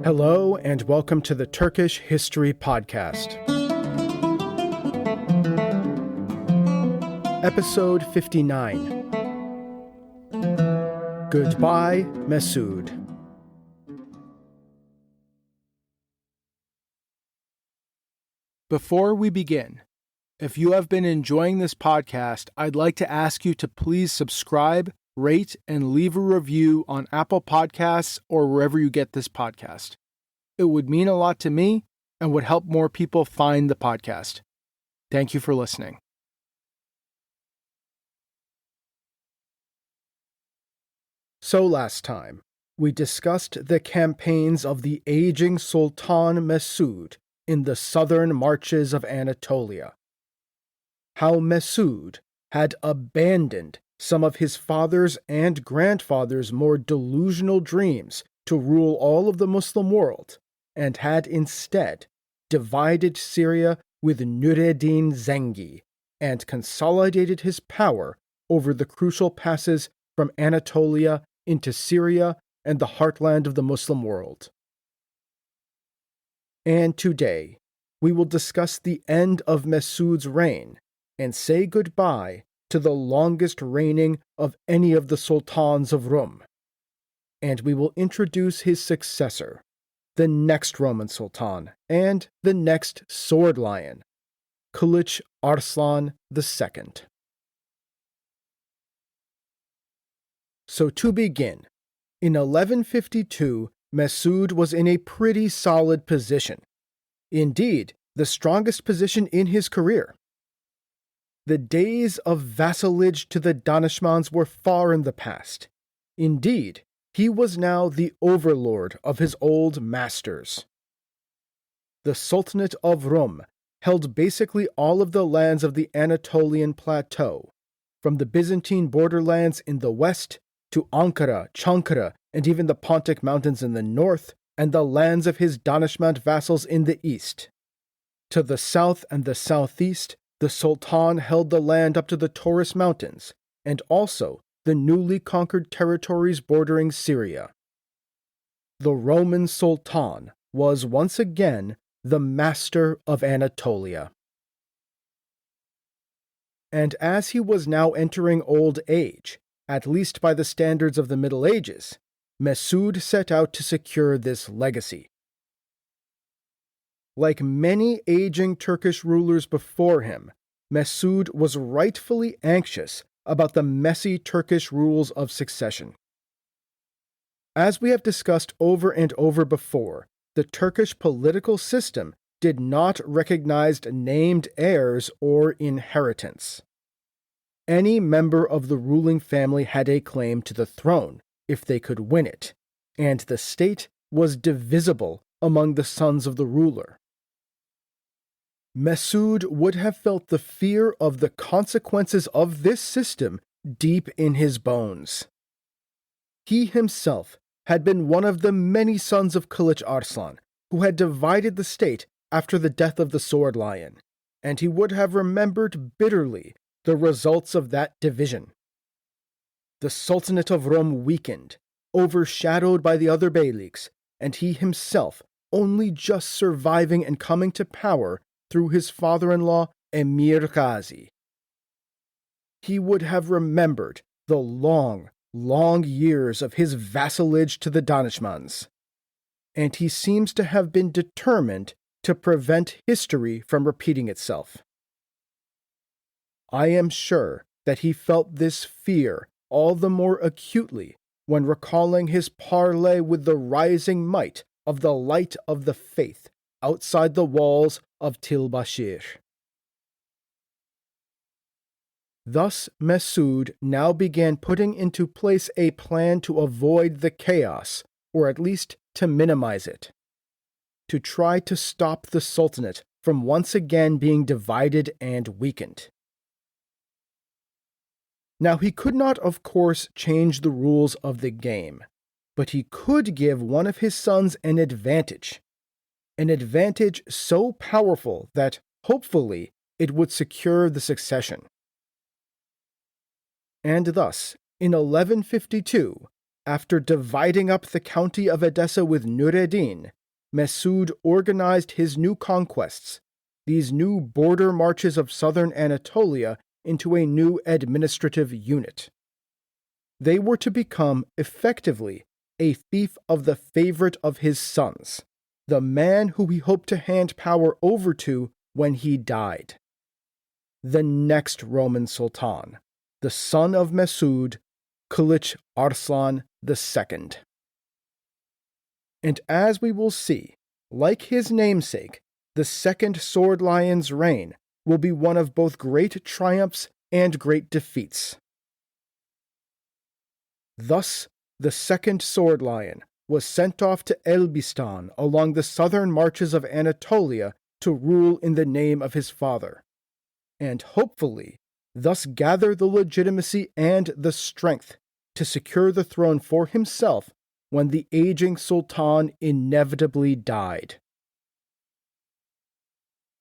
Hello and welcome to the Turkish History Podcast. Episode 59. Goodbye, Mesud. Before we begin, if you have been enjoying this podcast, I'd like to ask you to please subscribe, rate, and leave a review on Apple Podcasts or wherever you get this podcast. It would mean a lot to me and would help more people find the podcast. Thank you for listening. So last time, we discussed the campaigns of the aging Sultan Mesud in the southern marches of Anatolia. How Mesud had abandoned some of his father's and grandfather's more delusional dreams to rule all of the Muslim world, and had instead divided Syria with Nureddin Zengi and consolidated his power over the crucial passes from Anatolia into Syria and the heartland of the Muslim world. And today, we will discuss the end of Mesud's reign and say goodbye to the longest reigning of any of the sultans of Rum. And we will introduce his successor, the next Roman Sultan and the next sword lion, Kılıç Arslan II. So to begin, in 1152, Mesud was in a pretty solid position. Indeed, the strongest position in his career. The days of vassalage to the Danishmends were far in the past. Indeed, he was now the overlord of his old masters. The Sultanate of Rum held basically all of the lands of the Anatolian plateau, from the Byzantine borderlands in the west to Ankara, Çankara, and even the Pontic Mountains in the north, and the lands of his Danishmend vassals in the east. To the south and the southeast, the Sultan held the land up to the Taurus Mountains, and also the newly conquered territories bordering Syria. The Roman Sultan was once again the master of Anatolia. And as he was now entering old age, at least by the standards of the Middle Ages, Mesud set out to secure this legacy. Like many aging Turkish rulers before him, Mesud was rightfully anxious about the messy Turkish rules of succession. As we have discussed over and over before, the Turkish political system did not recognize named heirs or inheritance. Any member of the ruling family had a claim to the throne, if they could win it, and the state was divisible among the sons of the ruler. Mesud would have felt the fear of the consequences of this system deep in his bones. He himself had been one of the many sons of Kılıç Arslan, who had divided the state after the death of the sword lion, and he would have remembered bitterly the results of that division. The Sultanate of Rum weakened, overshadowed by the other beyliks, and he himself only just surviving and coming to power through his father-in-law Emir Gazi. He would have remembered the long years of his vassalage to the Danishmends, and he seems to have been determined to prevent history from repeating itself. I am sure that he felt this fear all the more acutely when recalling his parley with the rising might of the light of the faith outside the walls of Tilbashir. Thus Mesud now began putting into place a plan to avoid the chaos, or at least to minimize it, to try to stop the Sultanate from once again being divided and weakened. Now he could not, of course, change the rules of the game, but he could give one of his sons an advantage so powerful that, hopefully, it would secure the succession. And thus, in 1152, after dividing up the county of Edessa with Nureddin, Mesud organized his new conquests, these new border marches of southern Anatolia, into a new administrative unit. They were to become, effectively, a fief of the favorite of his sons, the man who he hoped to hand power over to when he died. The next Roman Sultan, the son of Mesud, Kılıç Arslan II. And as we will see, like his namesake, the second Sword Lion's reign will be one of both great triumphs and great defeats. Thus, the second Sword Lion was sent off to Elbistan along the southern marches of Anatolia to rule in the name of his father, and hopefully thus gather the legitimacy and the strength to secure the throne for himself when the aging Sultan inevitably died.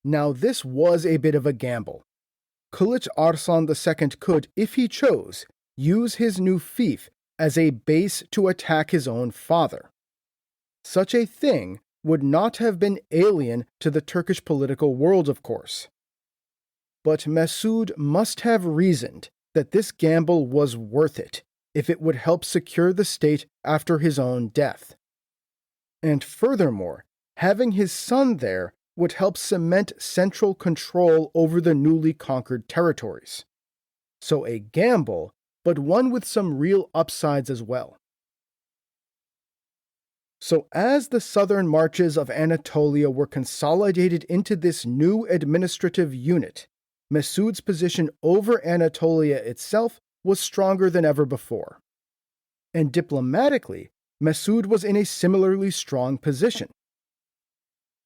Now this was a bit of a gamble. Kılıç Arslan II could, if he chose, use his new fief as a base to attack his own father. Such a thing would not have been alien to the Turkish political world, of course. But Mesud must have reasoned that this gamble was worth it if it would help secure the state after his own death. And furthermore, having his son there would help cement central control over the newly conquered territories. So a gamble, but one with some real upsides as well. So as the southern marches of Anatolia were consolidated into this new administrative unit, Mesud's position over Anatolia itself was stronger than ever before. And diplomatically, Mesud was in a similarly strong position.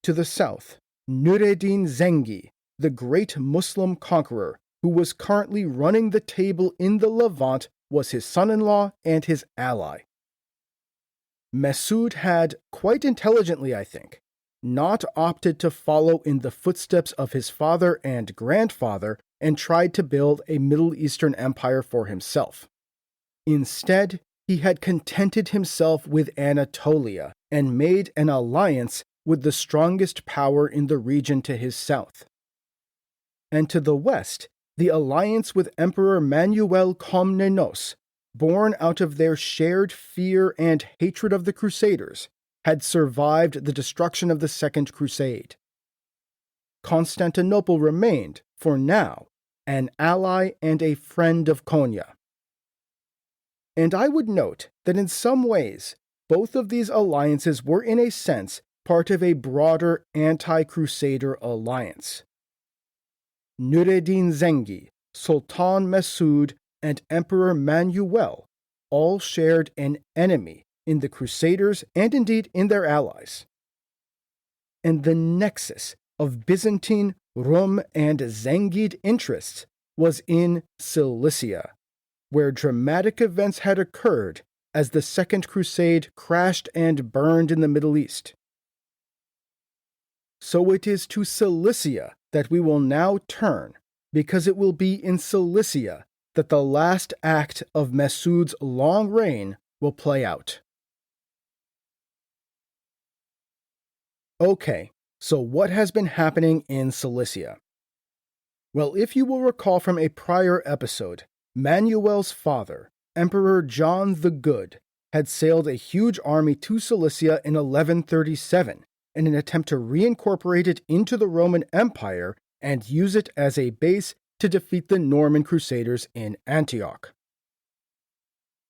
To the south, Nureddin Zengi, the great Muslim conqueror, who was currently running the table in the Levant, was his son-in-law and his ally. Mesud had, quite intelligently I think, not opted to follow in the footsteps of his father and grandfather and tried to build a Middle Eastern empire for himself. Instead, he had contented himself with Anatolia and made an alliance with the strongest power in the region to his south. And to the west, the alliance with Emperor Manuel Komnenos, born out of their shared fear and hatred of the Crusaders, had survived the destruction of the Second Crusade. Constantinople remained, for now, an ally and a friend of Konya. And I would note that in some ways, both of these alliances were in a sense part of a broader anti-Crusader alliance. Nureddin Zengi, Sultan Mesud, and Emperor Manuel all shared an enemy in the Crusaders and indeed in their allies. And the nexus of Byzantine, Rum, and Zengid interests was in Cilicia, where dramatic events had occurred as the Second Crusade crashed and burned in the Middle East. So it is to Cilicia that we will now turn, because it will be in Cilicia that the last act of Mesud's long reign will play out. Okay, so what has been happening in Cilicia? Well, if you will recall from a prior episode, Manuel's father, Emperor John the Good, had sailed a huge army to Cilicia in 1137 in an attempt to reincorporate it into the Roman Empire and use it as a base to defeat the Norman Crusaders in Antioch.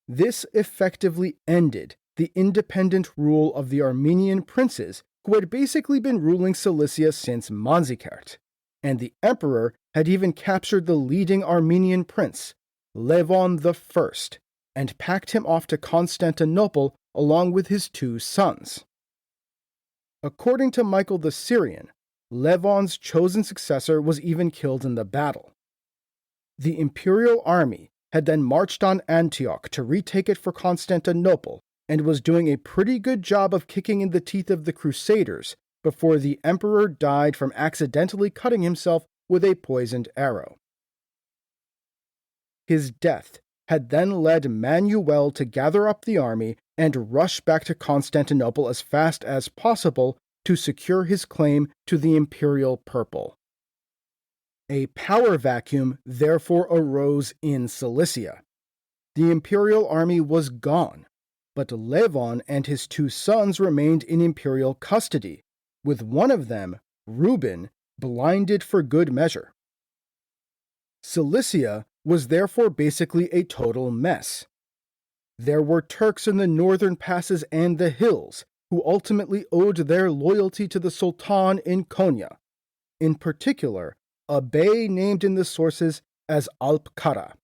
This effectively ended the independent rule of the Armenian princes who had basically been ruling Cilicia since Manzikert, and the emperor had even captured the leading Armenian prince, Levon I, and packed him off to Constantinople along with his two sons. According to Michael the Syrian, Levon's chosen successor was even killed in the battle. The imperial army had then marched on Antioch to retake it for Constantinople and was doing a pretty good job of kicking in the teeth of the Crusaders before the emperor died from accidentally cutting himself with a poisoned arrow. His death had then led Manuel to gather up the army and rush back to Constantinople as fast as possible to secure his claim to the imperial purple. A power vacuum therefore arose in Cilicia. The imperial army was gone, but Levon and his two sons remained in imperial custody, with one of them, Reuben, blinded for good measure. Cilicia was therefore basically a total mess. There were Turks in the northern passes and the hills who ultimately owed their loyalty to the Sultan in Konya, in particular, a bey named in the sources as Alp Kara.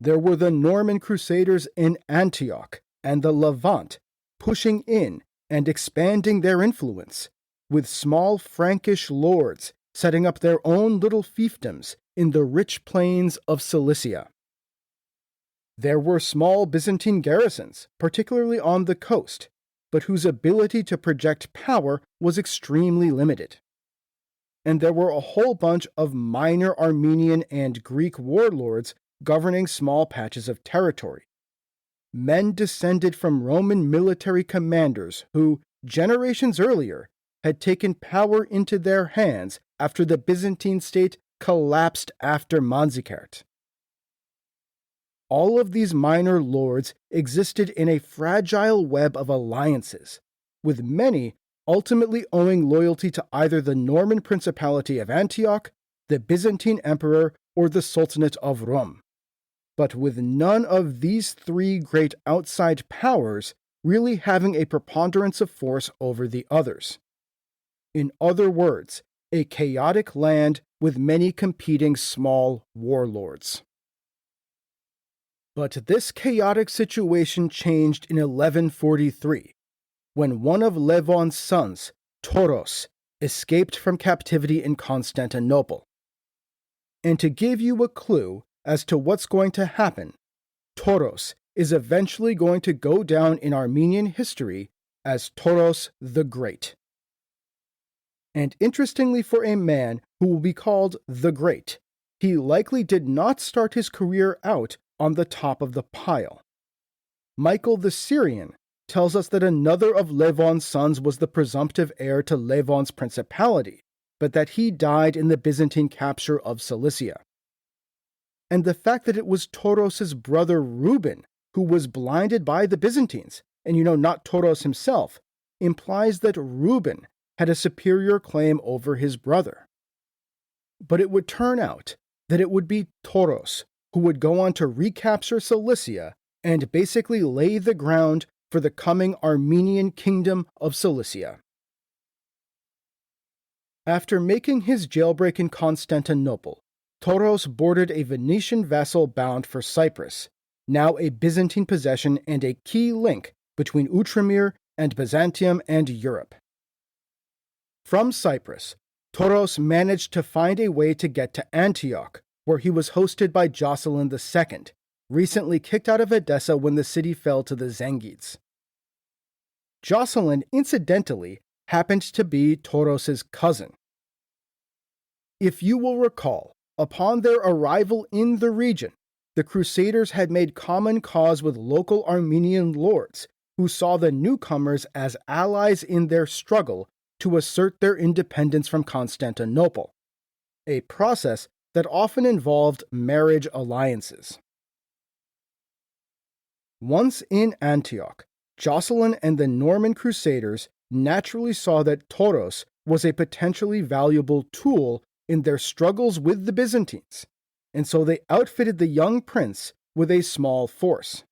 There were the Norman Crusaders in Antioch and the Levant pushing in and expanding their influence, with small Frankish lords setting up their own little fiefdoms in the rich plains of Cilicia. There were small Byzantine garrisons, particularly on the coast, but whose ability to project power was extremely limited. And there were a whole bunch of minor Armenian and Greek warlords governing small patches of territory. Men descended from Roman military commanders who, generations earlier, had taken power into their hands after the Byzantine state collapsed after Manzikert. All of these minor lords existed in a fragile web of alliances, with many ultimately owing loyalty to either the Norman Principality of Antioch, the Byzantine Emperor, or the Sultanate of Rum, but with none of these three great outside powers really having a preponderance of force over the others. In other words, a chaotic land with many competing small warlords. But this chaotic situation changed in 1143, when one of Levon's sons, Thoros, escaped from captivity in Constantinople. And to give you a clue as to what's going to happen, Thoros is eventually going to go down in Armenian history as Thoros the Great. And interestingly for a man who will be called the Great, he likely did not start his career out on the top of the pile. Michael the Syrian tells us that another of Levon's sons was the presumptive heir to Levon's principality, but that he died in the Byzantine capture of Cilicia. And the fact that it was Thoros' brother Reuben who was blinded by the Byzantines, and not Thoros himself, implies that Reuben had a superior claim over his brother. But it would turn out that it would be Thoros who would go on to recapture Cilicia and basically lay the ground for the coming Armenian Kingdom of Cilicia. After making his jailbreak in Constantinople, Thoros boarded a Venetian vessel bound for Cyprus, now a Byzantine possession and a key link between Outremer and Byzantium and Europe. From Cyprus, Thoros managed to find a way to get to Antioch, where he was hosted by Jocelyn II, recently kicked out of Edessa when the city fell to the Zengids. Jocelyn, incidentally, happened to be Thoros' cousin. If you will recall, upon their arrival in the region, the Crusaders had made common cause with local Armenian lords who saw the newcomers as allies in their struggle to assert their independence from Constantinople, a process that often involved marriage alliances. Once in Antioch, Jocelyn and the Norman Crusaders naturally saw that Thoros was a potentially valuable tool in their struggles with the Byzantines, and so they outfitted the young prince with a small force.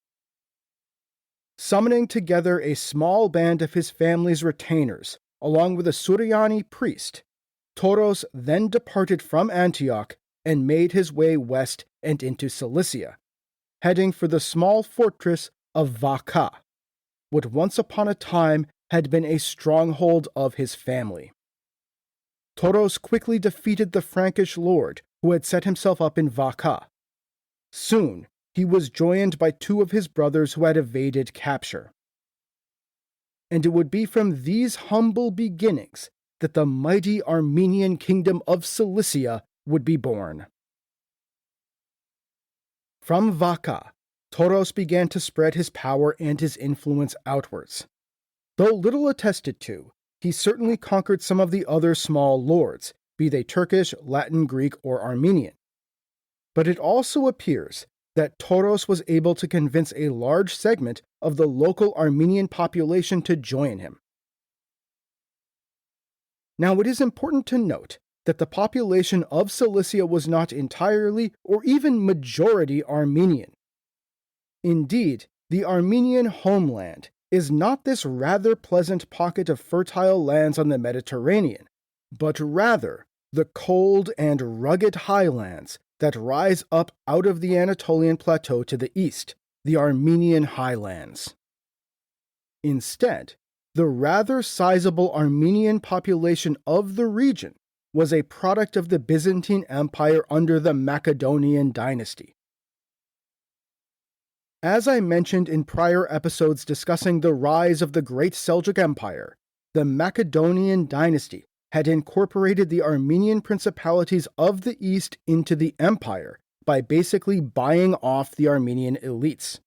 Summoning together a small band of his family's retainers, along with a Suryani priest, Thoros then departed from Antioch and made his way west and into Cilicia, heading for the small fortress of Vakha, what once upon a time had been a stronghold of his family. Thoros quickly defeated the Frankish lord who had set himself up in Vakha. Soon, he was joined by two of his brothers who had evaded capture. And it would be from these humble beginnings that the mighty Armenian Kingdom of Cilicia would be born. From Vaca, Thoros began to spread his power and his influence outwards. Though little attested to, he certainly conquered some of the other small lords, be they Turkish, Latin, Greek, or Armenian. But it also appears that Thoros was able to convince a large segment of the local Armenian population to join him. Now, it is important to note that the population of Cilicia was not entirely or even majority Armenian. Indeed, the Armenian homeland is not this rather pleasant pocket of fertile lands on the Mediterranean, but rather the cold and rugged highlands that rise up out of the Anatolian plateau to the east, the Armenian highlands. Instead, the rather sizable Armenian population of the region was a product of the Byzantine Empire under the Macedonian dynasty. As I mentioned in prior episodes discussing the rise of the Great Seljuk Empire, the Macedonian dynasty had incorporated the Armenian principalities of the east into the empire by basically buying off the Armenian elites.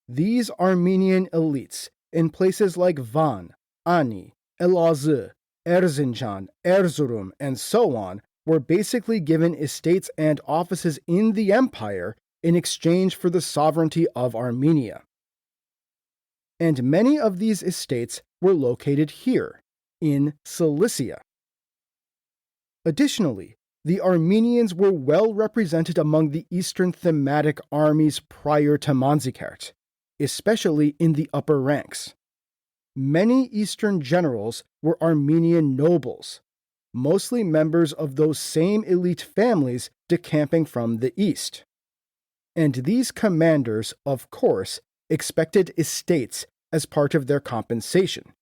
These Armenian elites, in places like Van, Ani, Elazığ, Erzincan, Erzurum, and so on, were basically given estates and offices in the empire in exchange for the sovereignty of Armenia. And many of these estates were located here, in Cilicia. Additionally, the Armenians were well represented among the Eastern thematic armies prior to Manzikert, especially in the upper ranks. Many Eastern generals were Armenian nobles, mostly members of those same elite families decamping from the east. And these commanders, of course, expected estates as part of their compensation,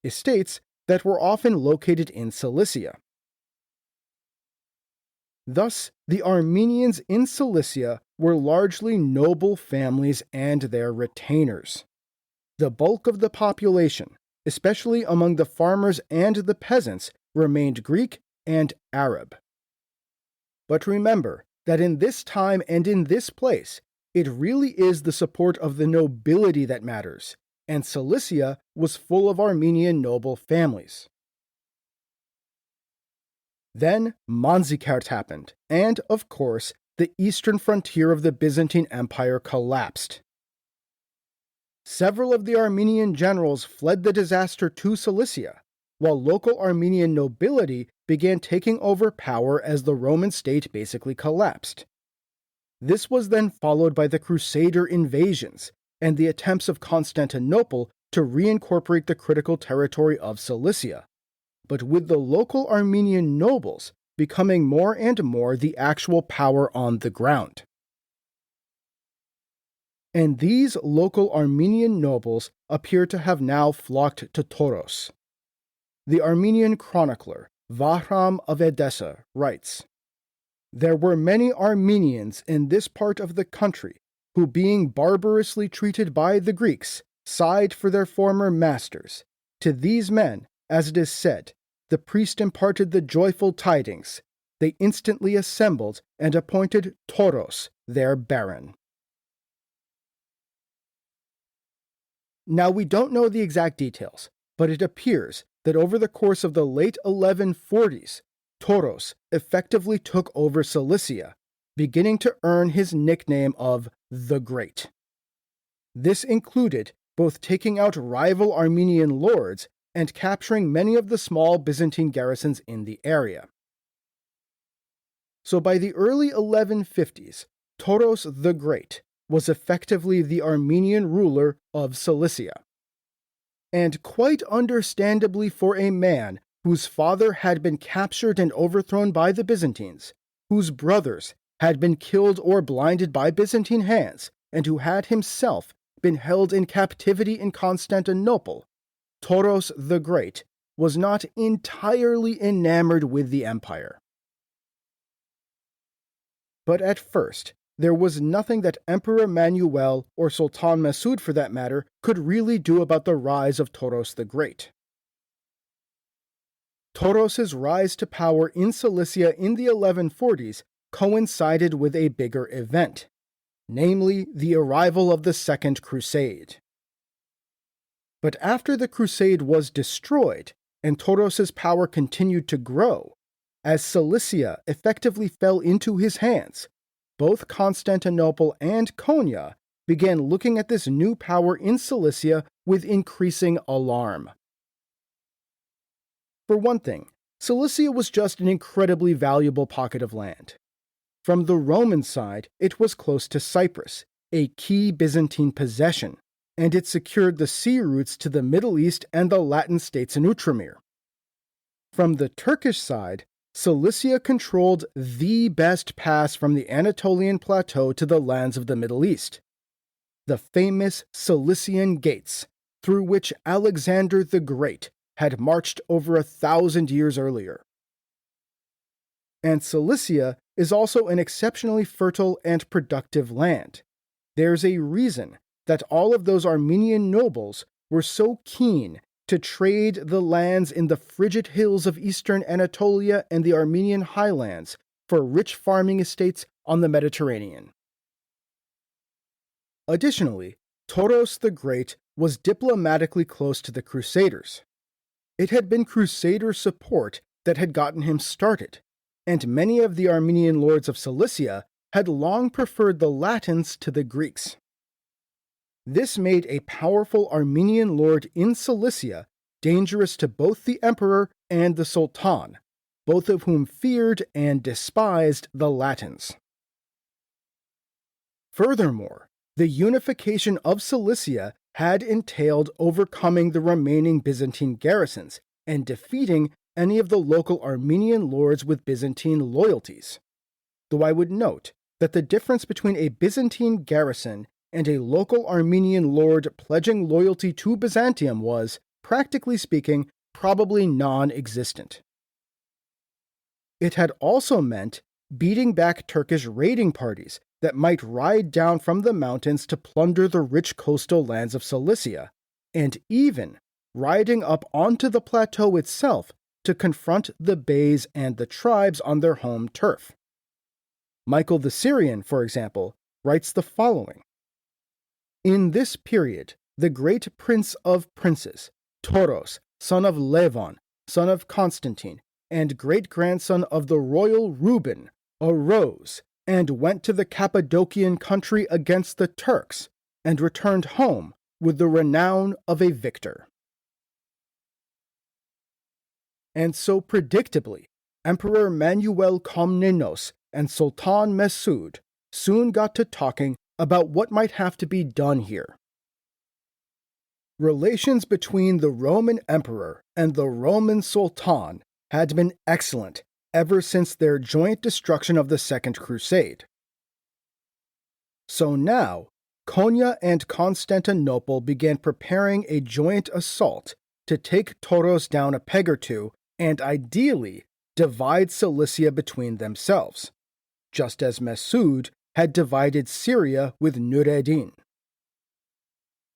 estates that were often located in Cilicia. Thus, the Armenians in Cilicia were largely noble families and their retainers. The bulk of the population, especially among the farmers and the peasants, remained Greek and Arab. But remember that in this time and in this place, it really is the support of the nobility that matters, and Cilicia was full of Armenian noble families. Then Manzikert happened, and, of course, the eastern frontier of the Byzantine Empire collapsed. Several of the Armenian generals fled the disaster to Cilicia, while local Armenian nobility began taking over power as the Roman state basically collapsed. This was then followed by the Crusader invasions and the attempts of Constantinople to reincorporate the critical territory of Cilicia, but with the local Armenian nobles becoming more and more the actual power on the ground. And these local Armenian nobles appear to have now flocked to Thoros. The Armenian chronicler Vahram of Edessa writes, "There were many Armenians in this part of the country who, being barbarously treated by the Greeks, sighed for their former masters. To these men, as it is said, the priest imparted the joyful tidings. They instantly assembled and appointed Thoros their baron." Now, we don't know the exact details, but it appears that over the course of the late 1140s, Thoros effectively took over Cilicia, beginning to earn his nickname of the Great. This included both taking out rival Armenian lords and capturing many of the small Byzantine garrisons in the area. So by the early 1150s, Thoros the Great was effectively the Armenian ruler of Cilicia. And quite understandably for a man whose father had been captured and overthrown by the Byzantines, whose brothers had been killed or blinded by Byzantine hands, and who had himself been held in captivity in Constantinople, Thoros the Great was not entirely enamored with the empire. But at first, there was nothing that Emperor Manuel, or Sultan Mesud for that matter, could really do about the rise of Thoros the Great. Thoros' rise to power in Cilicia in the 1140s coincided with a bigger event, namely the arrival of the Second Crusade. But after the Crusade was destroyed and Toros's power continued to grow, as Cilicia effectively fell into his hands, both Constantinople and Konya began looking at this new power in Cilicia with increasing alarm. For one thing, Cilicia was just an incredibly valuable pocket of land. From the Roman side, it was close to Cyprus, a key Byzantine possession, and it secured the sea routes to the Middle East and the Latin states in Outremer. From the Turkish side, Cilicia controlled the best pass from the Anatolian plateau to the lands of the Middle East, the famous Cilician Gates, through which Alexander the Great had marched over 1,000 years earlier. And Cilicia is also an exceptionally fertile and productive land. There's a reason that all of those Armenian nobles were so keen to trade the lands in the frigid hills of eastern Anatolia and the Armenian highlands for rich farming estates on the Mediterranean. Additionally, Thoros the Great was diplomatically close to the Crusaders. It had been Crusader support that had gotten him started, and many of the Armenian lords of Cilicia had long preferred the Latins to the Greeks. This made a powerful Armenian lord in Cilicia dangerous to both the emperor and the sultan, both of whom feared and despised the Latins. Furthermore, the unification of Cilicia had entailed overcoming the remaining Byzantine garrisons and defeating any of the local Armenian lords with Byzantine loyalties. Though I would note that the difference between a Byzantine garrison and a local Armenian lord pledging loyalty to Byzantium was, practically speaking, probably non-existent. It had also meant beating back Turkish raiding parties that might ride down from the mountains to plunder the rich coastal lands of Cilicia, and even riding up onto the plateau itself to confront the beys and the tribes on their home turf. Michael the Syrian, for example, writes the following: "In this period, the great prince of princes, Thoros, son of Levon, son of Constantine, and great-grandson of the royal Reuben, arose and went to the Cappadocian country against the Turks, and returned home with the renown of a victor." And so predictably, Emperor Manuel Komnenos and Sultan Mesud soon got to talking about what might have to be done here. Relations between the Roman Emperor and the Roman Sultan had been excellent ever since their joint destruction of the Second Crusade. So now, Konya and Constantinople began preparing a joint assault to take Thoros down a peg or two and ideally divide Cilicia between themselves, just as Mesud had divided Syria with Nureddin.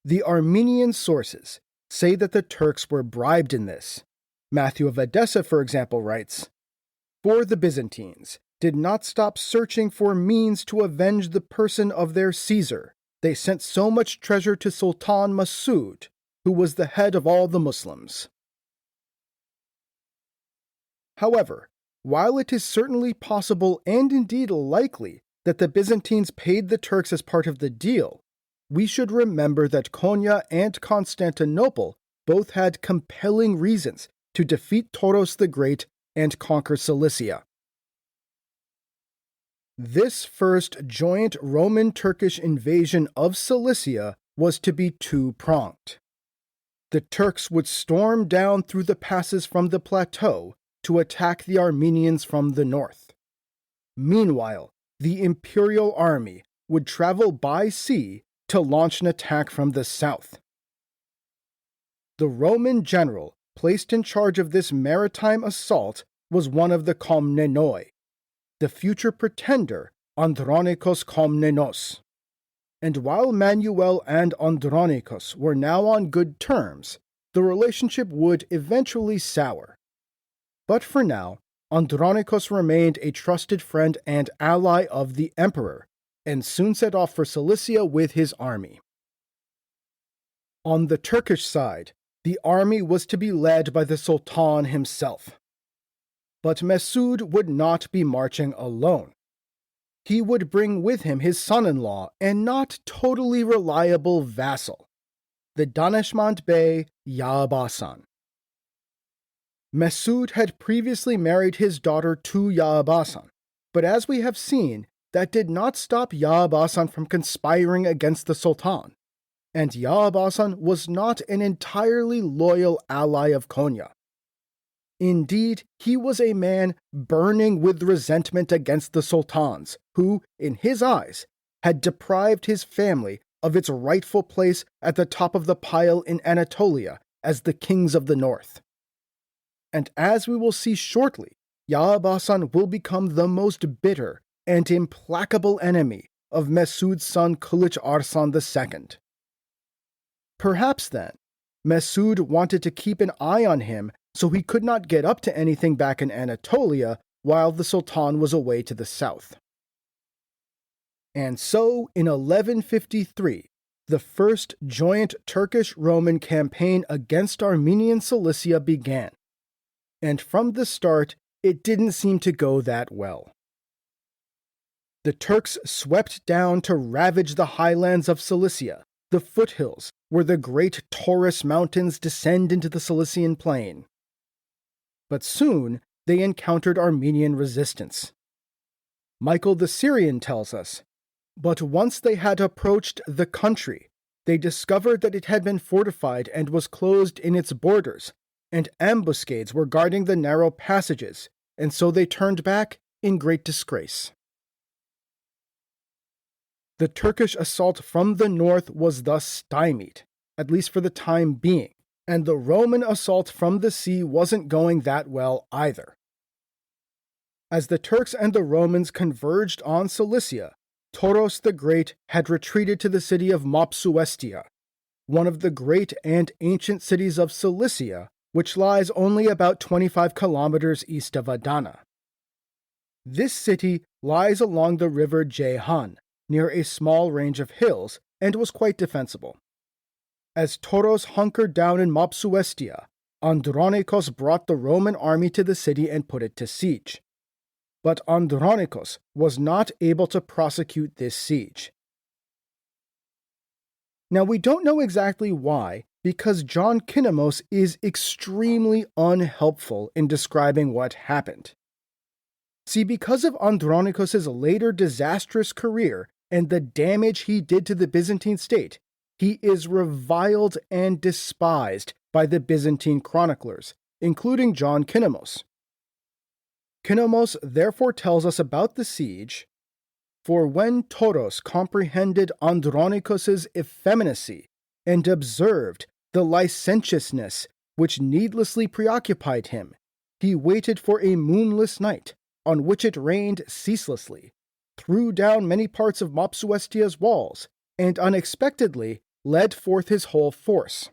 The Armenian sources say that the Turks were bribed in this. Matthew of Edessa, for example, writes, "For the Byzantines did not stop searching for means to avenge the person of their Caesar. They sent so much treasure to Sultan Mesud, who was the head of all the Muslims." However, while it is certainly possible and indeed likely that the Byzantines paid the Turks as part of the deal, we should remember that Konya and Constantinople both had compelling reasons to defeat Thoros the Great and conquer Cilicia. This first joint Roman-Turkish invasion of Cilicia was to be two-pronged. The Turks would storm down through the passes from the plateau to attack the Armenians from the north. Meanwhile, the imperial army would travel by sea to launch an attack from the south. The Roman general placed in charge of this maritime assault was one of the Komnenoi, the future pretender Andronikos Komnenos. And while Manuel and Andronikos were now on good terms, the relationship would eventually sour. But for now, Andronikos remained a trusted friend and ally of the emperor, and soon set off for Cilicia with his army. On the Turkish side, the army was to be led by the Sultan himself. But Mesud would not be marching alone. He would bring with him his son-in-law and not totally reliable vassal, the Daneshmand Bey Ya'abasan. Mesud had previously married his daughter to Ya'abasan, but as we have seen, that did not stop Ya'abasan from conspiring against the Sultan, and Ya'abasan was not an entirely loyal ally of Konya. Indeed, he was a man burning with resentment against the sultans, who, in his eyes, had deprived his family of its rightful place at the top of the pile in Anatolia as the kings of the north. And as we will see shortly, Ya'abasan will become the most bitter and implacable enemy of Mesud's son Kılıç Arslan II. Perhaps then, Mesud wanted to keep an eye on him so he could not get up to anything back in Anatolia while the Sultan was away to the south. And so, in 1153, the first joint Turkish-Roman campaign against Armenian Cilicia began. And from the start, it didn't seem to go that well. The Turks swept down to ravage the highlands of Cilicia, the foothills where the great Taurus mountains descend into the Cilician plain. But soon they encountered Armenian resistance. Michael the Syrian tells us, "But once they had approached the country, they discovered that it had been fortified and was closed in its borders, and ambuscades were guarding the narrow passages, and so they turned back in great disgrace." The Turkish assault from the north was thus stymied, at least for the time being, and the Roman assault from the sea wasn't going that well either. As the Turks and the Romans converged on Cilicia, Thoros the Great had retreated to the city of Mopsuestia, one of the great and ancient cities of Cilicia, which lies only about 25 kilometers east of Adana. This city lies along the river Ceyhan, near a small range of hills, and was quite defensible. As Thoros hunkered down in Mopsuestia, Andronikos brought the Roman army to the city and put it to siege. But Andronikos was not able to prosecute this siege. Now we don't know exactly why, because John Kinemos is extremely unhelpful in describing what happened. See, because of Andronikos' later disastrous career and the damage he did to the Byzantine state, he is reviled and despised by the Byzantine chroniclers, including John Kinemos. Kinemos therefore tells us about the siege, "For when Thoros comprehended Andronikos' effeminacy and observed the licentiousness which needlessly preoccupied him, he waited for a moonless night, on which it rained ceaselessly, threw down many parts of Mopsuestia's walls, and unexpectedly led forth his whole force."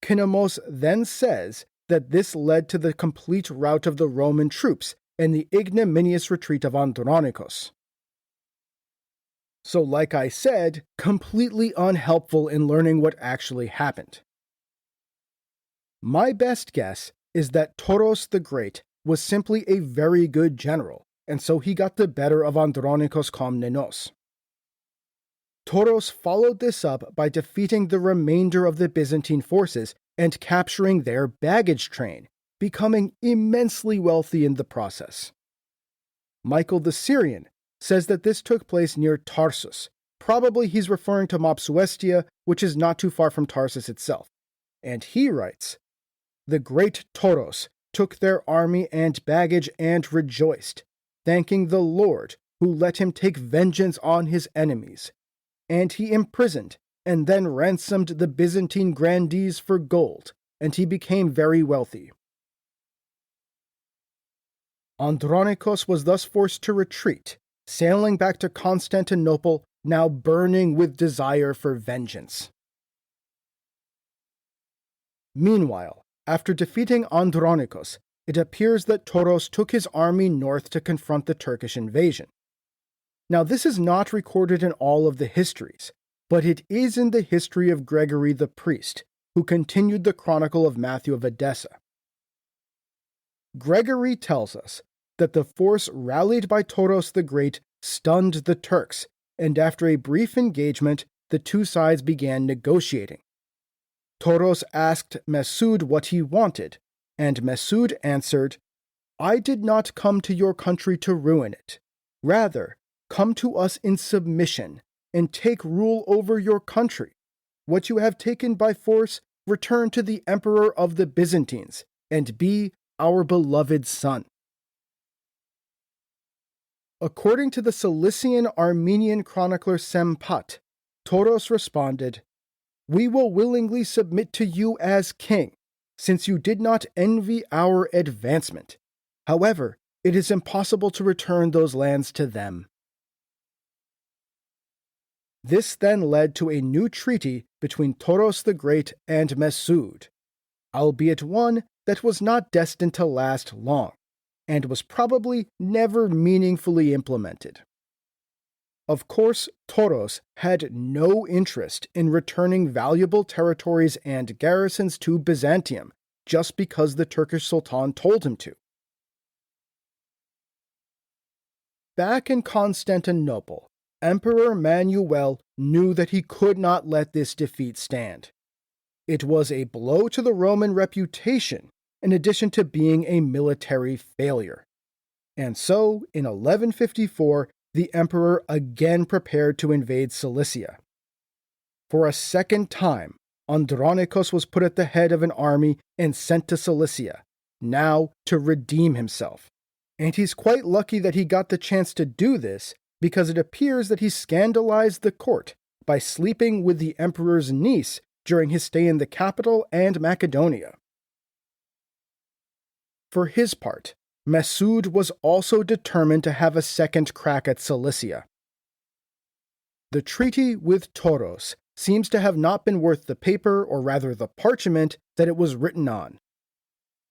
Kinemos then says that this led to the complete rout of the Roman troops and the ignominious retreat of Andronikos. So, like I said, completely unhelpful in learning what actually happened. My best guess is that Thoros the Great was simply a very good general, and so he got the better of Andronikos Komnenos. Thoros followed this up by defeating the remainder of the Byzantine forces and capturing their baggage train, becoming immensely wealthy in the process. Michael the Syrian says that this took place near Tarsus. Probably he's referring to Mopsuestia, which is not too far from Tarsus itself. And he writes, "The great Thoros took their army and baggage and rejoiced, thanking the Lord who let him take vengeance on his enemies. And he imprisoned and then ransomed the Byzantine grandees for gold, and he became very wealthy." Andronikos was thus forced to retreat, sailing back to Constantinople, now burning with desire for vengeance. Meanwhile, after defeating Andronikos, it appears that Thoros took his army north to confront the Turkish invasion. Now, this is not recorded in all of the histories, but it is in the history of Gregory the priest, who continued the chronicle of Matthew of Edessa. Gregory tells us that the force rallied by Thoros the Great stunned the Turks, and after a brief engagement, the two sides began negotiating. Thoros asked Mesud what he wanted, and Mesud answered, "I did not come to your country to ruin it. Rather, come to us in submission, and take rule over your country. What you have taken by force, return to the emperor of the Byzantines, and be our beloved son." According to the Cilician Armenian chronicler Sempat, Thoros responded, "We will willingly submit to you as king, since you did not envy our advancement. However, it is impossible to return those lands to them." This then led to a new treaty between Thoros the Great and Mesud, albeit one that was not destined to last long, and was probably never meaningfully implemented. Of course, Thoros had no interest in returning valuable territories and garrisons to Byzantium just because the Turkish Sultan told him to. Back in Constantinople, Emperor Manuel knew that he could not let this defeat stand. It was a blow to the Roman reputation, in addition to being a military failure. And so, in 1154, the emperor again prepared to invade Cilicia. For a second time, Andronikos was put at the head of an army and sent to Cilicia, now to redeem himself. And he's quite lucky that he got the chance to do this, because it appears that he scandalized the court by sleeping with the emperor's niece during his stay in the capital and Macedonia. For his part, Mesud was also determined to have a second crack at Cilicia. The treaty with Thoros seems to have not been worth the paper, or rather the parchment, that it was written on.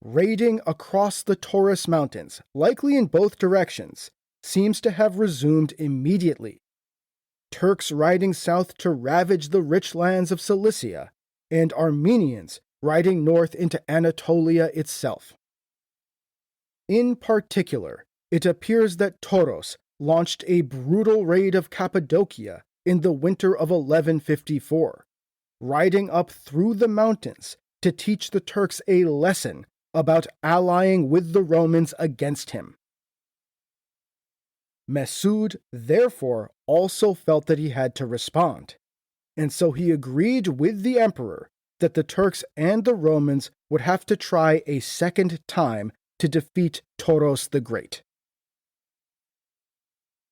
Raiding across the Taurus Mountains, likely in both directions, seems to have resumed immediately. Turks riding south to ravage the rich lands of Cilicia, and Armenians riding north into Anatolia itself. In particular, it appears that Thoros launched a brutal raid of Cappadocia in the winter of 1154, riding up through the mountains to teach the Turks a lesson about allying with the Romans against him. Mesud, therefore, also felt that he had to respond, and so he agreed with the emperor that the Turks and the Romans would have to try a second time to defeat Thoros the Great.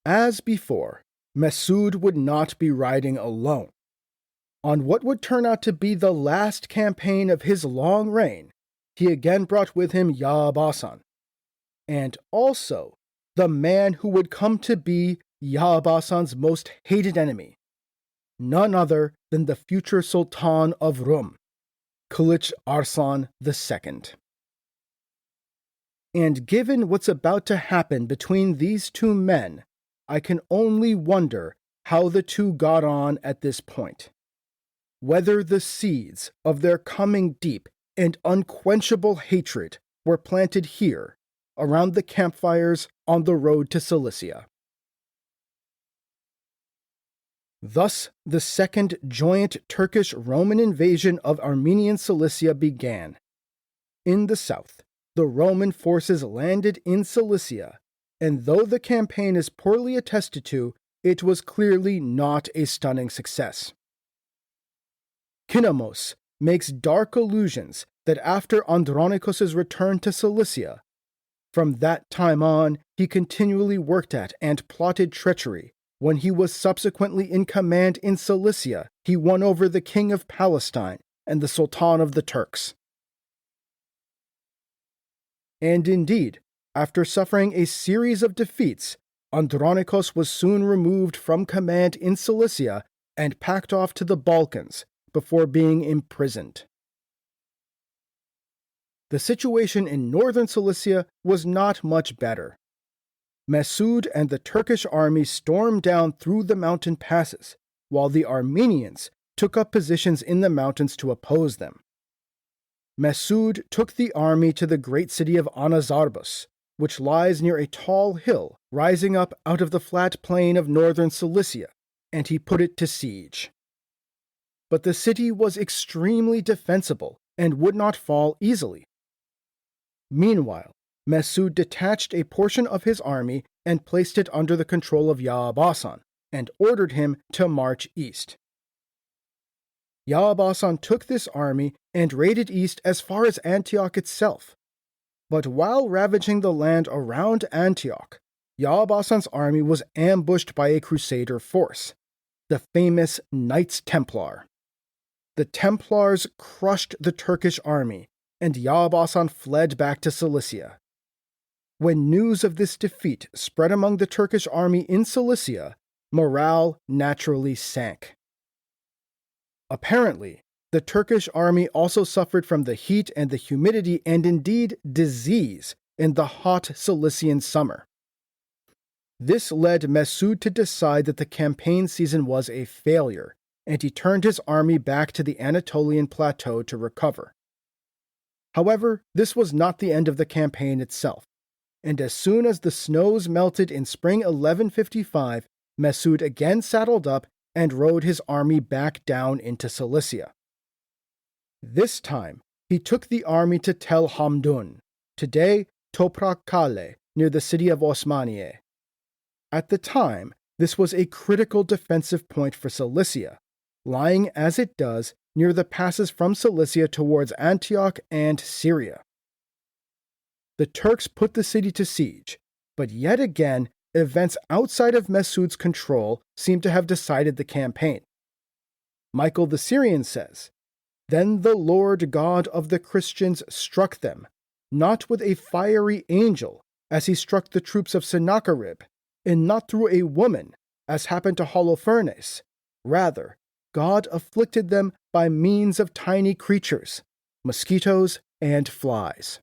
As before, Mesud would not be riding alone. On what would turn out to be the last campaign of his long reign, he again brought with him Ya'abasan, and also the man who would come to be Ya'abasan's most hated enemy, none other than the future Sultan of Rum, Kılıç Arslan II. And given what's about to happen between these two men, I can only wonder how the two got on at this point. Whether the seeds of their coming deep and unquenchable hatred were planted here, around the campfires on the road to Cilicia. Thus, the second joint Turkish-Roman invasion of Armenian Cilicia began. In the south, the Roman forces landed in Cilicia, and though the campaign is poorly attested to, it was clearly not a stunning success. Kinamos makes dark allusions that after Andronikos' return to Cilicia, from that time on, he continually worked at and plotted treachery. When he was subsequently in command in Cilicia, he won over the king of Palestine and the Sultan of the Turks. And indeed, after suffering a series of defeats, Andronikos was soon removed from command in Cilicia and packed off to the Balkans before being imprisoned. The situation in northern Cilicia was not much better. Mesud and the Turkish army stormed down through the mountain passes, while the Armenians took up positions in the mountains to oppose them. Mesud took the army to the great city of Anazarbus, which lies near a tall hill rising up out of the flat plain of northern Cilicia, and he put it to siege. But the city was extremely defensible and would not fall easily. Meanwhile, Mesud detached a portion of his army and placed it under the control of Ya'abasan, and ordered him to march east. Ya'abasan took this army and raided east as far as Antioch itself. But while ravaging the land around Antioch, Ya'abasan's army was ambushed by a crusader force, the famous Knights Templar. The Templars crushed the Turkish army, and Ya'abasan fled back to Cilicia. When news of this defeat spread among the Turkish army in Cilicia, morale naturally sank. Apparently, the Turkish army also suffered from the heat and the humidity and indeed disease in the hot Cilician summer. This led Mesud to decide that the campaign season was a failure, and he turned his army back to the Anatolian plateau to recover. However, this was not the end of the campaign itself, and as soon as the snows melted in spring 1155, Mesud again saddled up and rode his army back down into Cilicia. This time, he took the army to Tel Hamdun, today Toprakkale, near the city of Osmaniye. At the time, this was a critical defensive point for Cilicia, lying as it does near the passes from Cilicia towards Antioch and Syria. The Turks put the city to siege, but yet again, events outside of Mesud's control seem to have decided the campaign. Michael the Syrian says, "Then the Lord God of the Christians struck them, not with a fiery angel, as he struck the troops of Sennacherib, and not through a woman, as happened to Holofernes. Rather, God afflicted them by means of tiny creatures, mosquitoes and flies."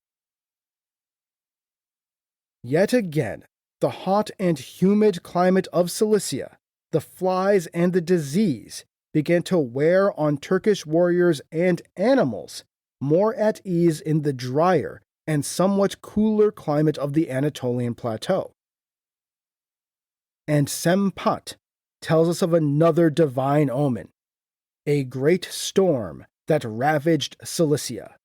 Yet again, the hot and humid climate of Cilicia, the flies and the disease began to wear on Turkish warriors and animals more at ease in the drier and somewhat cooler climate of the Anatolian plateau. And Sempat tells us of another divine omen, a great storm that ravaged Cilicia.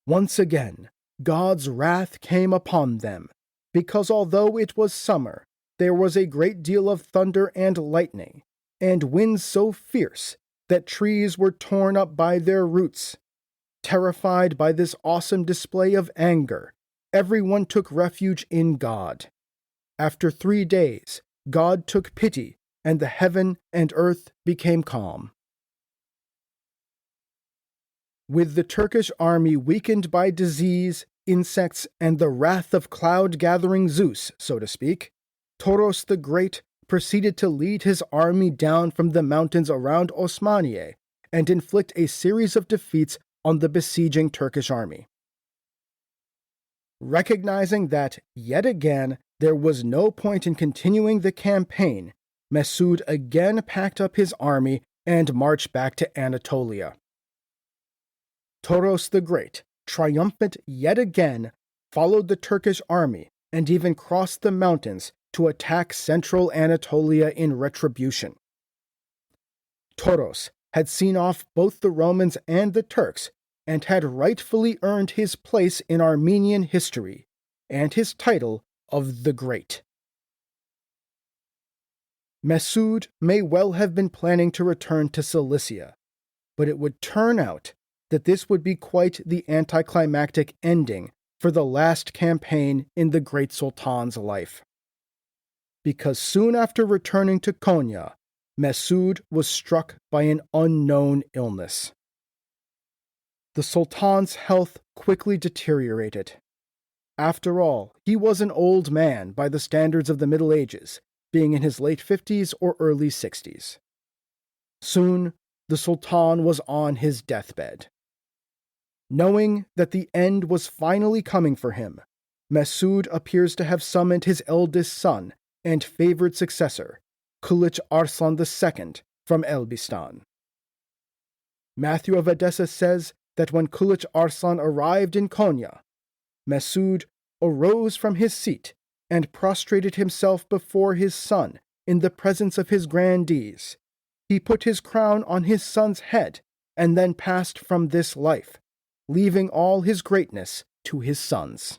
Once again, God's wrath came upon them, because although it was summer, there was a great deal of thunder and lightning, and winds so fierce that trees were torn up by their roots. Terrified by this awesome display of anger, everyone took refuge in God. After 3 days, God took pity, and the heaven and earth became calm. With the Turkish army weakened by disease, insects, and the wrath of cloud-gathering Zeus, so to speak, Thoros the Great proceeded to lead his army down from the mountains around Osmaniye and inflict a series of defeats on the besieging Turkish army. Recognizing that, yet again, there was no point in continuing the campaign, Mesud again packed up his army and marched back to Anatolia. Thoros the Great, triumphant yet again, followed the Turkish army and even crossed the mountains to attack central Anatolia in retribution. Thoros had seen off both the Romans and the Turks and had rightfully earned his place in Armenian history and his title of the Great. Mesud may well have been planning to return to Cilicia, but it would turn out that this would be quite the anticlimactic ending for the last campaign in the Great Sultan's life. Because soon after returning to Konya, Mesud was struck by an unknown illness. The Sultan's health quickly deteriorated. After all, he was an old man by the standards of the Middle Ages, being in his late 50s or early 60s. Soon, the Sultan was on his deathbed. Knowing that the end was finally coming for him, Mesud appears to have summoned his eldest son and favored successor, Kılıç Arslan II, from Elbistan. Matthew of Edessa says that when Kılıç Arslan arrived in Konya, Mesud arose from his seat and prostrated himself before his son in the presence of his grandees. He put his crown on his son's head and then passed from this life, leaving all his greatness to his sons.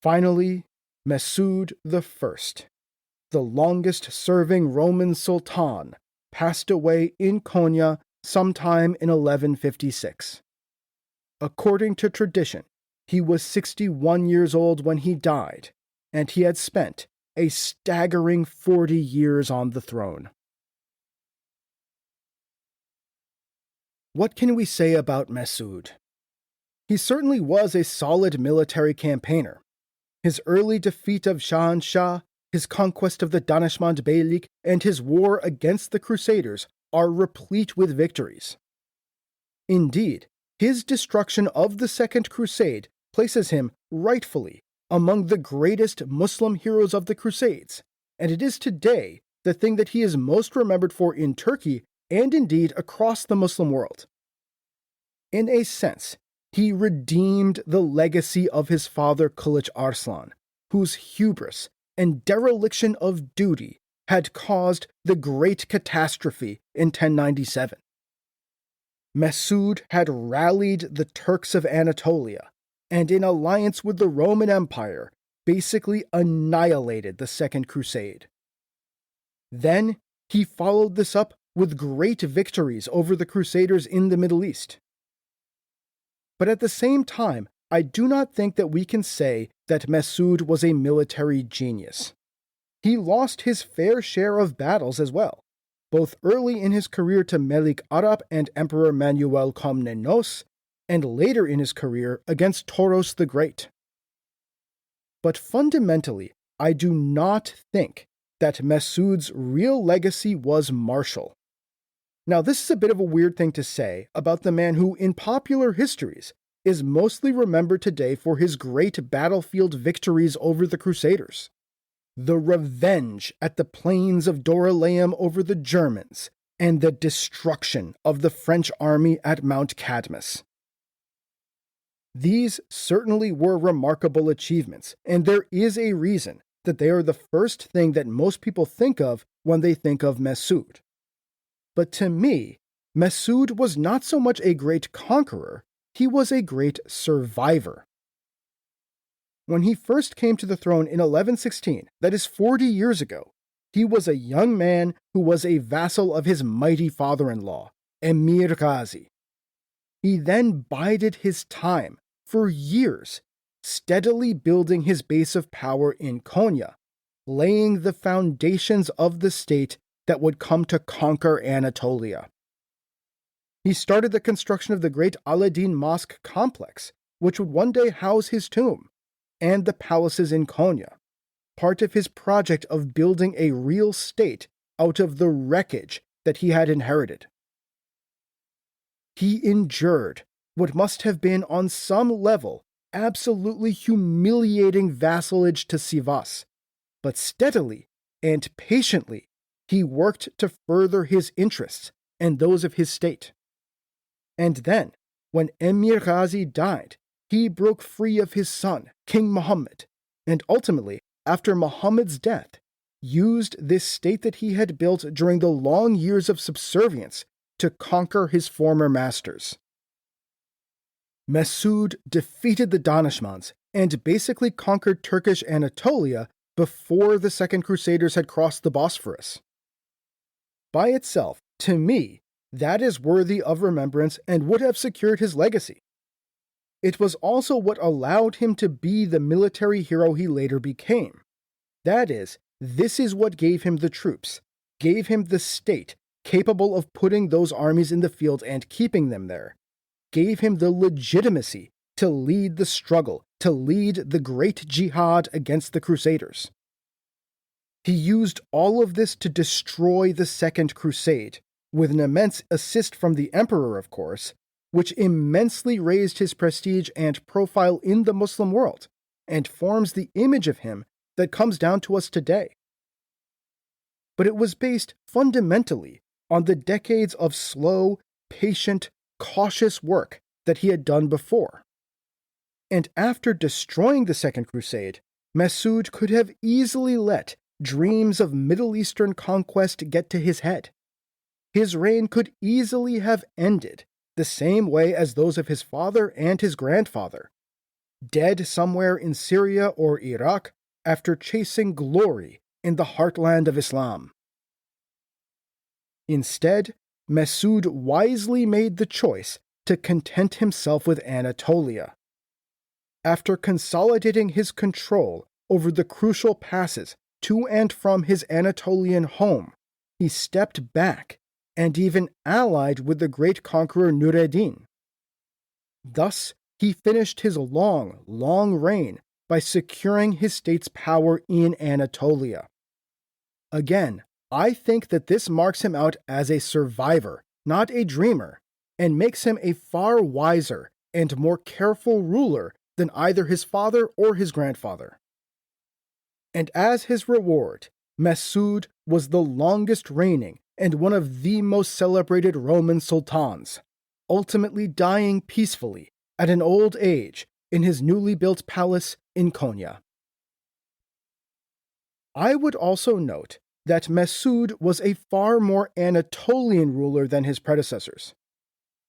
Finally, Mesud I, the longest-serving Roman Sultan, passed away in Konya sometime in 1156. According to tradition, he was 61 years old when he died, and he had spent a staggering 40 years on the throne. What can we say about Mesud? He certainly was a solid military campaigner. His early defeat of Shahanshah, his conquest of the Danishmend Beylik, and his war against the Crusaders are replete with victories. Indeed, his destruction of the Second Crusade places him, rightfully, among the greatest Muslim heroes of the Crusades, and it is today the thing that he is most remembered for in Turkey and indeed across the Muslim world. In a sense, he redeemed the legacy of his father Kılıç Arslan, whose hubris and dereliction of duty had caused the great catastrophe in 1097. Mesud had rallied the Turks of Anatolia, and in alliance with the Roman Empire, basically annihilated the Second Crusade. Then he followed this up with great victories over the Crusaders in the Middle East. But at the same time, I do not think that we can say that Mesud was a military genius. He lost his fair share of battles as well, both early in his career to Melik Arap and Emperor Manuel Komnenos, and later in his career against Thoros the Great. But fundamentally, I do not think that Mesud's real legacy was martial. Now, this is a bit of a weird thing to say about the man who, in popular histories, is mostly remembered today for his great battlefield victories over the Crusaders. The revenge at the plains of Dorylaeum over the Germans, and the destruction of the French army at Mount Cadmus. These certainly were remarkable achievements, and there is a reason that they are the first thing that most people think of when they think of Mesud. But to me, Mesud was not so much a great conqueror, he was a great survivor. When he first came to the throne in 1116, that is 40 years ago, he was a young man who was a vassal of his mighty father-in-law, Emir Ghazi. He then bided his time for years, steadily building his base of power in Konya, laying the foundations of the state that would come to conquer Anatolia. He started the construction of the great Aladdin Mosque complex, which would one day house his tomb, and the palaces in Konya, part of his project of building a real state out of the wreckage that he had inherited. He endured what must have been on some level absolutely humiliating vassalage to Sivas, but steadily and patiently he worked to further his interests and those of his state. And then, when Emir Ghazi died, he broke free of his son, King Muhammad, and ultimately, after Muhammad's death, used this state that he had built during the long years of subservience to conquer his former masters. Mesud defeated the Danishmends and basically conquered Turkish Anatolia before the Second Crusaders had crossed the Bosphorus. By itself, to me, that is worthy of remembrance and would have secured his legacy. It was also what allowed him to be the military hero he later became. That is, this is what gave him the troops, gave him the state capable of putting those armies in the field and keeping them there, gave him the legitimacy to lead the struggle, to lead the great jihad against the Crusaders. He used all of this to destroy the Second Crusade, with an immense assist from the Emperor, of course, which immensely raised his prestige and profile in the Muslim world, and forms the image of him that comes down to us today. But it was based fundamentally on the decades of slow, patient, cautious work that he had done before. And after destroying the Second Crusade, Mesud could have easily let dreams of Middle Eastern conquest get to his head. His reign could easily have ended the same way as those of his father and his grandfather, dead somewhere in Syria or Iraq after chasing glory in the heartland of Islam. Instead, Mesud wisely made the choice to content himself with Anatolia. After consolidating his control over the crucial passes to and from his Anatolian home, he stepped back and even allied with the great conqueror Nureddin. Thus, he finished his long reign by securing his state's power in Anatolia. Again, I think that this marks him out as a survivor, not a dreamer, and makes him a far wiser and more careful ruler than either his father or his grandfather. And as his reward, Mesud was the longest reigning and one of the most celebrated Roman sultans, ultimately dying peacefully at an old age in his newly built palace in Konya. I would also note that Mesud was a far more Anatolian ruler than his predecessors.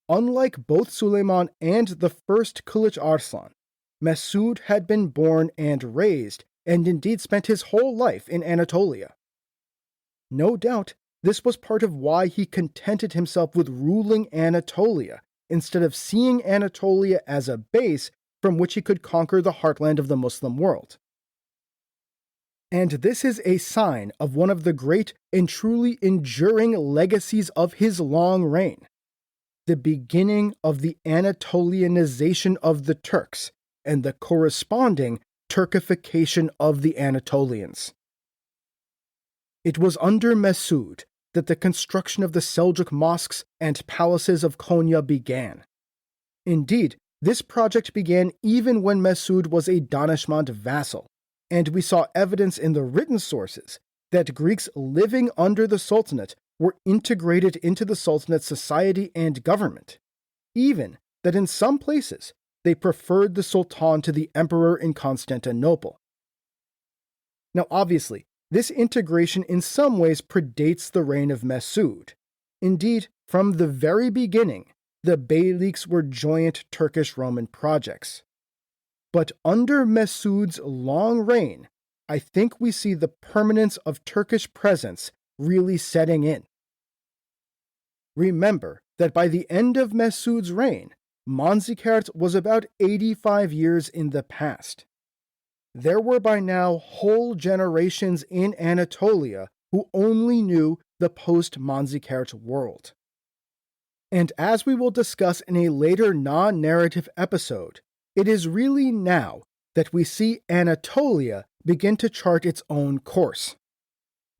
Unlike both Suleiman and the first Kılıç Arslan, Mesud had been born and raised and indeed spent his whole life in Anatolia. No doubt, this was part of why he contented himself with ruling Anatolia instead of seeing Anatolia as a base from which he could conquer the heartland of the Muslim world. And this is a sign of one of the great and truly enduring legacies of his long reign, the beginning of the Anatolianization of the Turks and the corresponding Turkification of the Anatolians. It was under Mesud that the construction of the Seljuk mosques and palaces of Konya began. Indeed, this project began even when Mesud was a Danishmend vassal, and we saw evidence in the written sources that Greeks living under the Sultanate were integrated into the Sultanate's society and government, even that in some places they preferred the Sultan to the emperor in Constantinople. Now obviously, this integration in some ways predates the reign of Mesud. Indeed, from the very beginning, the beyliks were joint Turkish-Roman projects. But under Mesud's long reign, I think we see the permanence of Turkish presence really setting in. Remember that by the end of Mesud's reign, Manzikert was about 85 years in the past. There were by now whole generations in Anatolia who only knew the post-Manzikert world. And as we will discuss in a later non-narrative episode, it is really now that we see Anatolia begin to chart its own course,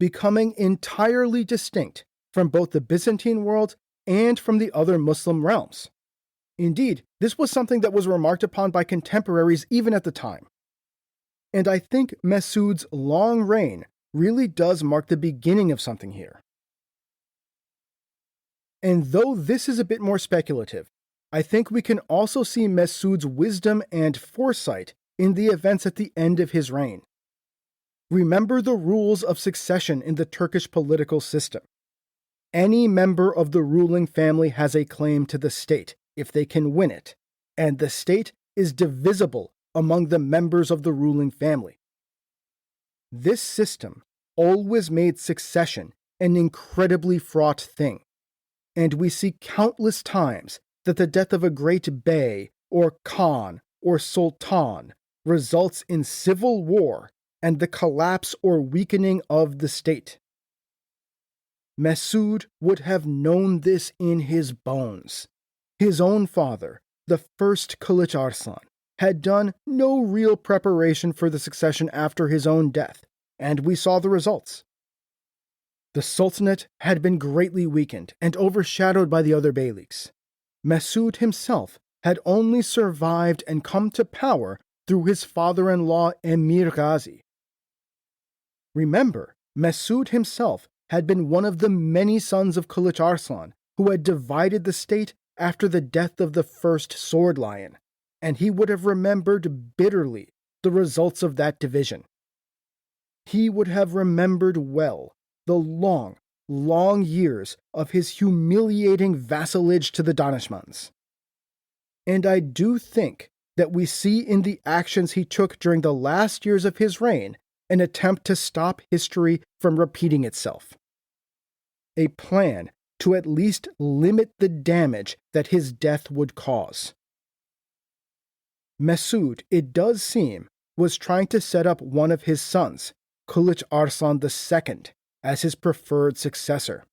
becoming entirely distinct from both the Byzantine world and from the other Muslim realms. Indeed, this was something that was remarked upon by contemporaries even at the time. And I think Mesud's long reign really does mark the beginning of something here. And though this is a bit more speculative, I think we can also see Mesud's wisdom and foresight in the events at the end of his reign. Remember the rules of succession in the Turkish political system. Any member of the ruling family has a claim to the state if they can win it, and the state is divisible among the members of the ruling family. This system always made succession an incredibly fraught thing, and we see countless times that the death of a great bey, or khan, or sultan results in civil war and the collapse or weakening of the state. Mesud would have known this in his bones. His own father, the first Kılıç Arslan, had done no real preparation for the succession after his own death, and we saw the results. The Sultanate had been greatly weakened and overshadowed by the other beyliks. Mesud himself had only survived and come to power through his father-in-law Emir Ghazi. Remember, Mesud himself had been one of the many sons of Kılıç Arslan who had divided the state after the death of the first sword lion, and he would have remembered bitterly the results of that division. He would have remembered well the long, long years of his humiliating vassalage to the Danishmends. And I do think that we see in the actions he took during the last years of his reign an attempt to stop history from repeating itself. A plan to at least limit the damage that his death would cause. Mesud, it does seem, was trying to set up one of his sons, Kılıç Arslan II, as his preferred successor.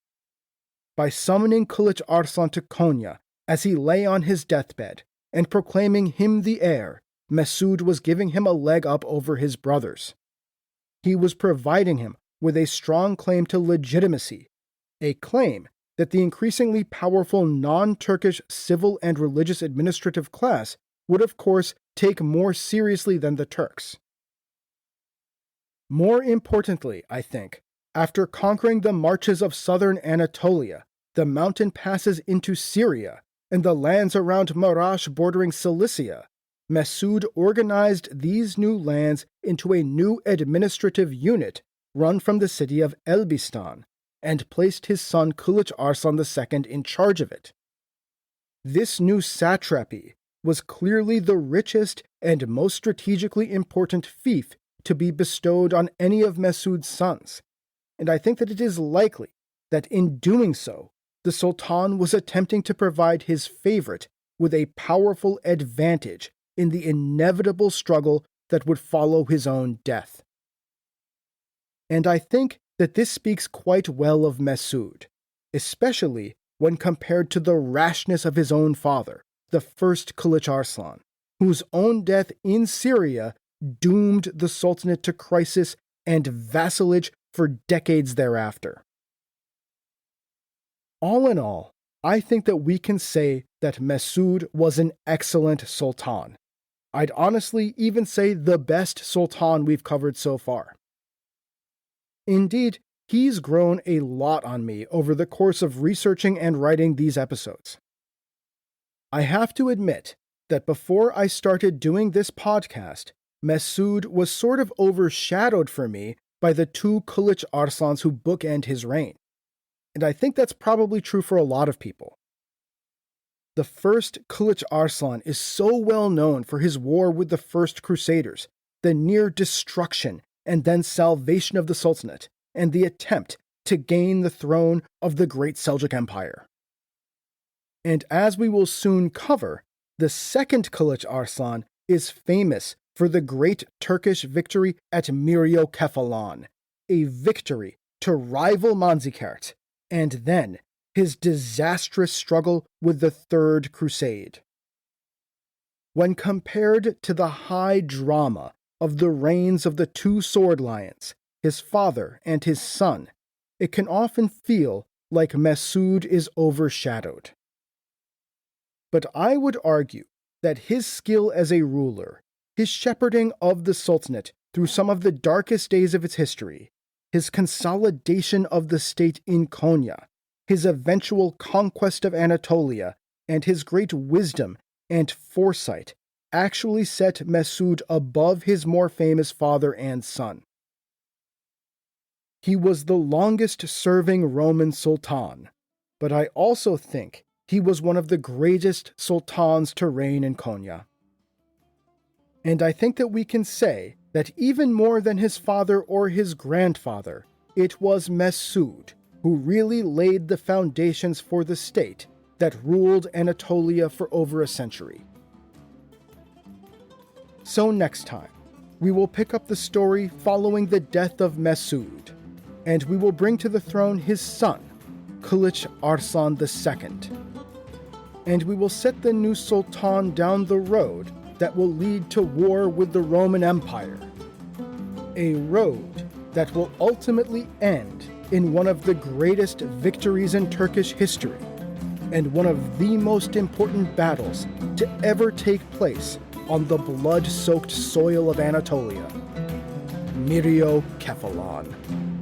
By summoning Kılıç Arslan to Konya as he lay on his deathbed and proclaiming him the heir, Mesud was giving him a leg up over his brothers. He was providing him with a strong claim to legitimacy, a claim that the increasingly powerful non-Turkish civil and religious administrative class would of course take more seriously than the Turks. More importantly, I think, after conquering the marches of southern Anatolia, the mountain passes into Syria, and the lands around Marash bordering Cilicia, Mesud organized these new lands into a new administrative unit run from the city of Elbistan, and placed his son Kılıç Arslan II in charge of it. This new satrapy was clearly the richest and most strategically important fief to be bestowed on any of Mesud's sons, and I think that it is likely that in doing so, the Sultan was attempting to provide his favorite with a powerful advantage in the inevitable struggle that would follow his own death. And I think that this speaks quite well of Mesud, especially when compared to the rashness of his own father, the first Kılıç Arslan, whose own death in Syria doomed the Sultanate to crisis and vassalage for decades thereafter. All in all, I think that we can say that Mesud was an excellent sultan. I'd honestly even say the best sultan we've covered so far. Indeed, he's grown a lot on me over the course of researching and writing these episodes. I have to admit that before I started doing this podcast, Mesud was sort of overshadowed for me by the two Kılıç Arslans who bookend his reign. And I think that's probably true for a lot of people. The first Kılıç Arslan is so well known for his war with the First Crusaders, the near destruction and then salvation of the Sultanate, and the attempt to gain the throne of the Great Seljuk Empire. And as we will soon cover, the second Kılıç Arslan is famous for the great Turkish victory at Miryokephalan, a victory to rival Manzikert, and then his disastrous struggle with the Third Crusade. When compared to the high drama of the reigns of the two sword lions, his father and his son, it can often feel like Mesud is overshadowed. But I would argue that his skill as a ruler, his shepherding of the Sultanate through some of the darkest days of its history, his consolidation of the state in Konya, his eventual conquest of Anatolia, and his great wisdom and foresight actually set Mesud above his more famous father and son. He was the longest-serving Roman Sultan, but I also think he was one of the greatest sultans to reign in Konya. And I think that we can say that even more than his father or his grandfather, it was Mesud who really laid the foundations for the state that ruled Anatolia for over a century. So next time, we will pick up the story following the death of Mesud, and we will bring to the throne his son, Kılıç Arslan II. And we will set the new sultan down the road that will lead to war with the Roman Empire. A road that will ultimately end in one of the greatest victories in Turkish history, and one of the most important battles to ever take place on the blood-soaked soil of Anatolia, Myriokephalon.